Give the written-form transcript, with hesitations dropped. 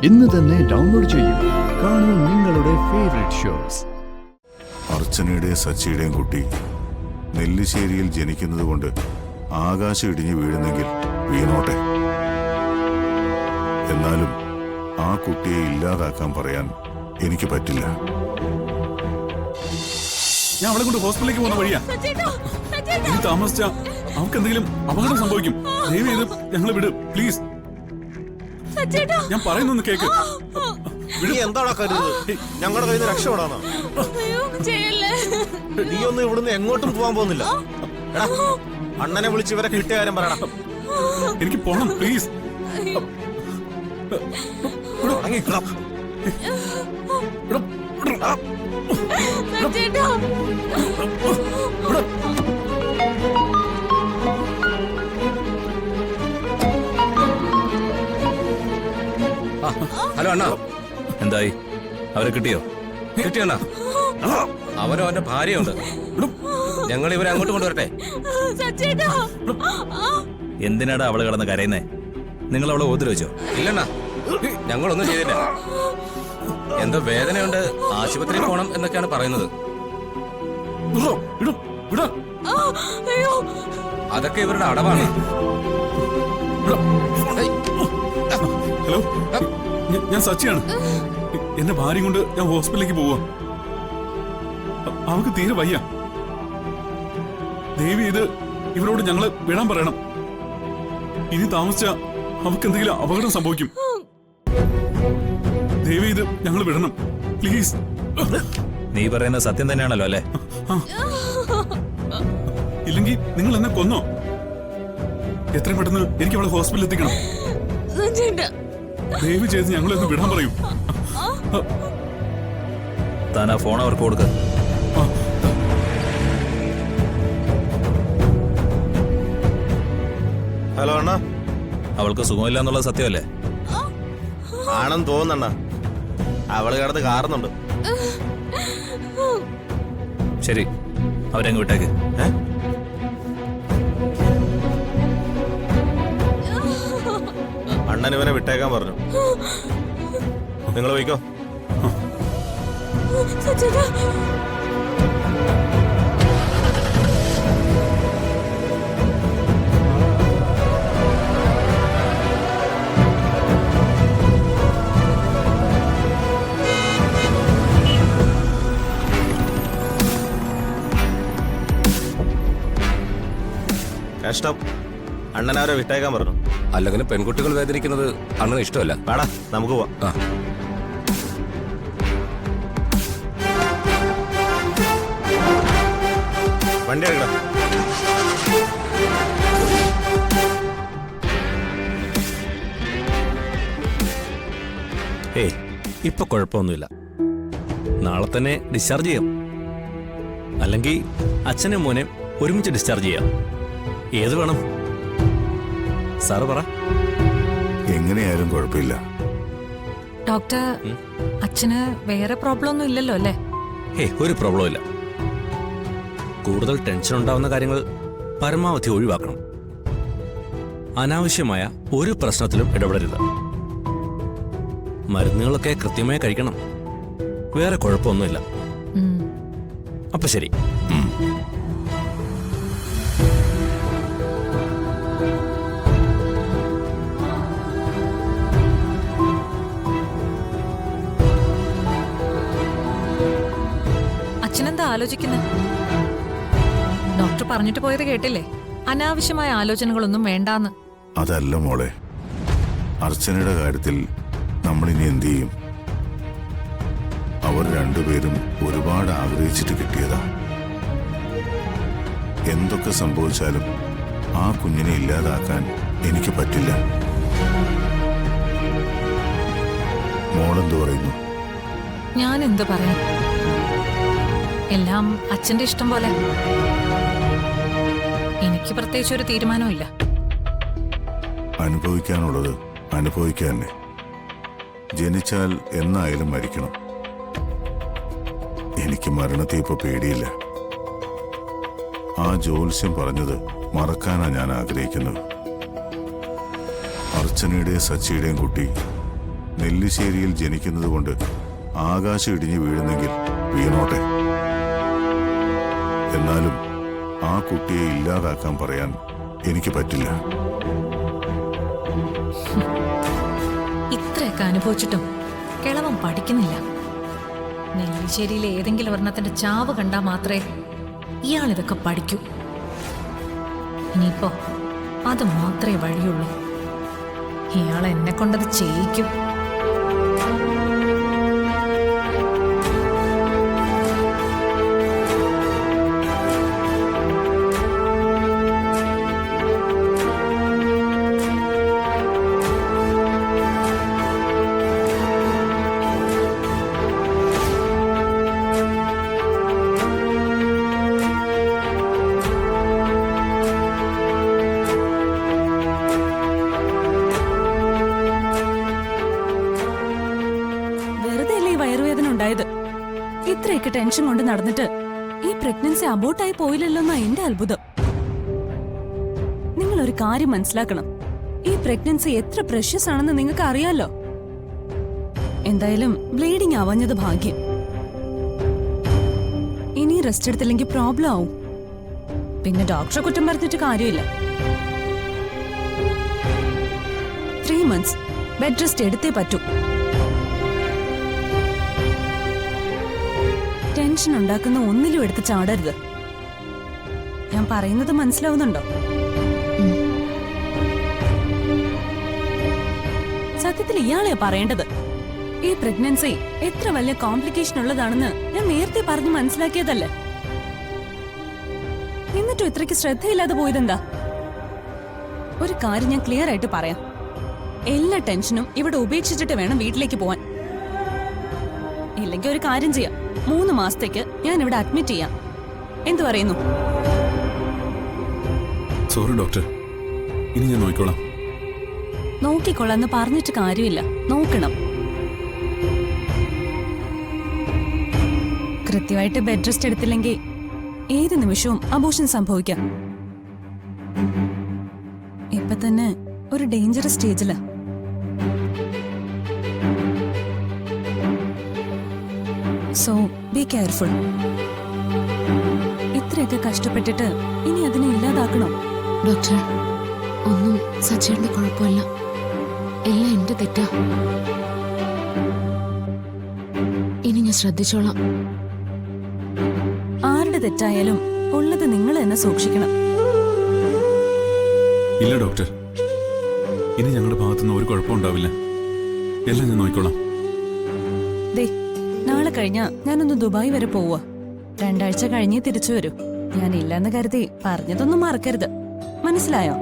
ഇന്ന് തന്നെ ഡൗൺലോഡ് ചെയ്യൂ. കാണൂ നിങ്ങളുടെ ഫേവറേറ്റ് ഷോസ്. അർച്ചനയുടെയും സച്ചിയുടെയും കുട്ടി നെല്ലിശ്ശേരിയിൽ ജനിക്കുന്നത് കൊണ്ട് ആകാശം ഇടിഞ്ഞു വീഴുന്നെങ്കിൽ വീണോട്ടെ. എന്നാലും ആ കുട്ടിയെ ഇല്ലാതാക്കാൻ പറയാൻ എനിക്ക് പറ്റില്ല. ഞാൻ അവളെ കൊണ്ട് ഹോസ്പിറ്റലിലേക്ക് പോകുന്ന വഴിയാ. ഇനി താമസിച്ച അവർക്ക് എന്തെങ്കിലും അപകടം സംഭവിക്കും. ദയവ് ചെയ്ത് ഞങ്ങളെ വിട് പ്ലീസ്. ഞാൻ പറയുന്നൊന്ന് കേക്ക്. എന്താണോ കരുതുന്നത്? ഞങ്ങളുടെ കയ്യിൽ നിന്ന് രക്ഷപ്പെടാനോ? നീ ഒന്നും ഇവിടുന്ന് എങ്ങോട്ടും പോവാൻ പോകുന്നില്ല. അണ്ണനെ വിളിച്ച് ഇവരെ കിട്ടിയ കാര്യം പറയണം. എനിക്ക് പോണം പ്ലീസ്. ഹലോ അണ്ണാ, എന്തായി? അവരെ കിട്ടിയോ? കിട്ടിയോണ്ണാ? അവനോ അവന്റെ ഭാര്യയുണ്ട്. ഞങ്ങൾ ഇവരെ അങ്ങോട്ട് കൊണ്ടുവരട്ടെ. എന്തിനാടാ അവള് കിടന്ന് കരയുന്നേ? നിങ്ങൾ അവളെ ഉപദ്രവിച്ചോ? ഇല്ലണ്ണാ, ഞങ്ങളൊന്നും ചെയ്തില്ല. എന്തോ വേദനയുണ്ട്, ആശുപത്രിയിൽ പോണം എന്നൊക്കെയാണ് പറയുന്നത്. അതൊക്കെ ഇവരുടെ അടവാണ്. ഹലോ, ഞാൻ സച്ചിയാണ്. എന്റെ ഭാര്യ കൊണ്ട് ഞാൻ ഹോസ്പിറ്റലിലേക്ക് പോവാ. അവർക്ക് തീരെ വയ്യ. ദേവി ഇത് ഇവരോട് ഞങ്ങള് വിടാൻ പറയണം. ഇനി താമസിച്ച അവർക്ക് എന്തെങ്കിലും അപകടം സംഭവിക്കും. ദേവി ഇത് ഞങ്ങൾ വിടണം പ്ലീസ്. നീ പറയുന്ന സത്യം തന്നെയാണല്ലോ അല്ലേ? ഇല്ലെങ്കിൽ നിങ്ങൾ എന്നെ കൊന്നോ? എത്രയും പെട്ടെന്ന് എനിക്ക് അവളെ ഹോസ്പിറ്റലിൽ എത്തിക്കണം. ദയവ് ചെയ്ത് ഞങ്ങളെ ഒന്ന് വിടാൻ പറയൂ. താൻ ആ ഫോൺ അവർക്ക് കൊടുക്ക. ഹലോ അണ്ണാ. അവൾക്ക് സുഖമില്ല എന്നുള്ള സത്യമല്ലേ? ആണെന്ന് തോന്നണ്ണ. അവള് കിടന്ന് കാറുന്നുണ്ട്. ശരി, അവരങ്ങ് വിട്ടേക്ക്. അണ്ണൻ ഇവനെ വിട്ടേക്കാൻ പറഞ്ഞു. നിങ്ങൾ പോയിക്കോ. കഷ്ടം. അണ്ണനാരോ വിട്ടേക്കാൻ പറഞ്ഞു. അല്ലെങ്കിൽ പെൺകുട്ടികൾ വേദനിക്കുന്നത് അണ്ണന് ഇഷ്ടമല്ല. വേടാ, നമുക്ക് പോവാം. വണ്ടി എടുക്കണം. ഏയ്, ഇപ്പൊ കുഴപ്പമൊന്നുമില്ല. നാളെ തന്നെ ഡിസ്ചാർജ് ചെയ്യാം. അല്ലെങ്കിൽ അച്ഛനെ മോനെ ഒരുമിച്ച് ഡിസ്ചാർജ് ചെയ്യാം. ഏത് വേണം സാറ് പറ. എങ്ങനെയായാലും കുഴപ്പമില്ല. ഡോക്ടർ, അച്ഛന് വേറെ പ്രോബ്ലം ഒന്നും ഇല്ലല്ലോ അല്ലേ? ഒരു പ്രോബ്ലം ഇല്ല. കൂടുതൽ ടെൻഷൻ ഉണ്ടാവുന്ന കാര്യങ്ങൾ പരമാവധി ഒഴിവാക്കണം. അനാവശ്യമായ ഒരു പ്രശ്നത്തിലും ഇടപെടരുത്. മരുന്നുകളൊക്കെ കൃത്യമായി കഴിക്കണം. വേറെ കുഴപ്പമൊന്നുമില്ല. അപ്പൊ ശരി. അച്ഛനെന്താ ആലോചിക്കുന്നത്? ഡോക്ടർ പറഞ്ഞിട്ട് പോയത് കേട്ടില്ലേ? അനാവശ്യമായ ആലോചനകളൊന്നും വേണ്ടാന്ന്. അതല്ല മോളെ, അർച്ചനയുടെ കാര്യത്തിൽ നമ്മളിനി എന്ത് ചെയ്യും? അവർ രണ്ടുപേരും ഒരുപാട് ആഗ്രഹിച്ചിട്ട് കിട്ടിയതാ. എന്തൊക്കെ സംഭവിച്ചാലും ആ കുഞ്ഞിനെ ഇല്ലാതാക്കാൻ എനിക്ക് പറ്റില്ല. മോളെന്തു പറയുന്നു? ഞാൻ എന്ത് പറയാം? എല്ലാം അച്ഛന്റെ ഇഷ്ടം പോലെ. എനിക്ക് പ്രത്യേകിച്ച് ഒരു തീരുമാനവും ഇല്ല. അനുഭവിക്കാനുള്ളത് അനുഭവിക്കാൻ തന്നെ. ജനിച്ചാൽ എന്നായാലും മരിക്കണം. എനിക്ക് മരണത്തെ ഇപ്പൊ പേടിയില്ല. ആ ജ്യോത്സ്യം പറഞ്ഞത് മറക്കാനാ ഞാൻ ആഗ്രഹിക്കുന്നത്. അർച്ചനയുടെയും സച്ചിയുടെയും കുട്ടി നെല്ലിശ്ശേരിയിൽ ജനിക്കുന്നത് കൊണ്ട് ആകാശം ഇടിഞ്ഞു വീഴുന്നെങ്കിൽ വീണോട്ടെ. എന്നാലും ആ കുട്ടിയെ ഇല്ലാതാക്കാൻ പറയാൻ എനിക്ക് പറ്റില്ല. ഇത്രയൊക്കെ അനുഭവിച്ചിട്ടും കിളവൻ പഠിക്കുന്നില്ല. നെല്ലിശ്ശേരിയിലെ ഏതെങ്കിലും ഒരെണ്ണത്തിന്റെ ചാവ് കണ്ടാൽ മാത്രമേ ഇയാൾ ഇതൊക്കെ പഠിക്കൂ. ഇനിയിപ്പോ അത് മാത്രമേ വഴിയുള്ളൂ. ഇയാൾ എന്നെ കൊണ്ടത് ചെയ്യിക്കും. ഇത്രയൊക്കെ ടെൻഷൻ കൊണ്ട് നടന്നിട്ട് ഈ പ്രഗ്നൻസി അബോട്ടായി പോയില്ലല്ലോന്നാ എന്റെ അത്ഭുതം. നിങ്ങൾ ഒരു കാര്യം മനസ്സിലാക്കണം, ഈ പ്രഗ്നൻസി എത്ര പ്രഷ്യസ് ആണെന്ന് നിങ്ങൾക്ക് അറിയാലോ. എന്തായാലും ബ്ലീഡിംഗ് ആവാഞ്ഞത് ഭാഗ്യം. ഇനി റെസ്റ്റ് എടുത്തില്ലെങ്കിൽ പ്രോബ്ലം ആവും. പിന്നെ ഡോക്ടറെ കുറ്റം പറഞ്ഞിട്ട് കാര്യമില്ല. 3 months ബെഡ് റെസ്റ്റ് എടുത്തേ പറ്റൂ. ടെൻഷൻ ഉണ്ടാക്കുന്ന ഒന്നിലും എടുത്ത് ചാടരുത്. ഞാൻ പറയുന്നത് മനസ്സിലാവുന്നുണ്ടോ? സത്യത്തിൽ ഇയാളെയാ പറയേണ്ടത്. ഈ പ്രഗ്നൻസി എത്ര വലിയ കോംപ്ലിക്കേഷൻ ഉള്ളതാണെന്ന് ഞാൻ നേരത്തെ പറഞ്ഞ് മനസ്സിലാക്കിയതല്ലേ. എന്നിട്ടും ഇത്രയ്ക്ക് ശ്രദ്ധയില്ലാതെ പോയതെന്താ? ഒരു കാര്യം ഞാൻ ക്ലിയർ ആയിട്ട് പറയാം. എല്ലാ ടെൻഷനും ഇവിടെ ഉപേക്ഷിച്ചിട്ട് വേണം വീട്ടിലേക്ക് പോവാൻ. ഇല്ലെങ്കിൽ ഒരു കാര്യം ചെയ്യാം, 3 മാസത്തേക്ക് ഞാൻ ഇവിടെ അഡ്മിറ്റ് ചെയ്യാം. എന്തു പറയുന്നു? സോറി ഡോക്ടർ, ഇനി ഞാൻ നോക്കിക്കോളാം. നോക്കിക്കൊള്ളാന്ന് പറഞ്ഞിട്ട് കാര്യമില്ല, നോക്കണം. കൃത്യമായിട്ട് ബെഡ് റെസ്റ്റ് എടുത്തില്ലെങ്കിൽ ഏത് നിമിഷവും അബോർഷൻ സംഭവിക്കാം. ഇപ്പൊ തന്നെ ഒരു ഡേഞ്ചറസ് സ്റ്റേജിലാ. So be careful. ഇത്രയൊക്കെ കഷ്ടപ്പെട്ടിട്ട് ഇനി അതിനെ ഇല്ലാതാക്കണോ? ഡോക്ടർ, ഒന്നും സച്ചേട്ടന്റെ കുഴപ്പമില്ല, എല്ലാം എന്റെ തെറ്റാ. ഇനി ഞാൻ ശ്രദ്ധിച്ചോളാം. ആരുടെ തെറ്റായാലും ഉള്ളത് നിങ്ങൾ തന്നെ സൂക്ഷിക്കണം. ഇല്ല ഡോക്ടർ, ഇനി ഞങ്ങളുടെ ഭാഗത്തുനിന്ന് ഒരു കുഴപ്പമുണ്ടാവില്ല. എല്ലാം ഞാൻ നോക്കിക്കോളാം. ദേ, നാളെ കഴിഞ്ഞാ ഞാനൊന്ന് ദുബായ് വരെ പോവാ. 2 ആഴ്ച കഴിഞ്ഞേ തിരിച്ചു വരൂ. ഞാൻ ഇല്ലെന്ന് കരുതി പറഞ്ഞതൊന്നും മറക്കരുത്, മനസ്സിലായോ?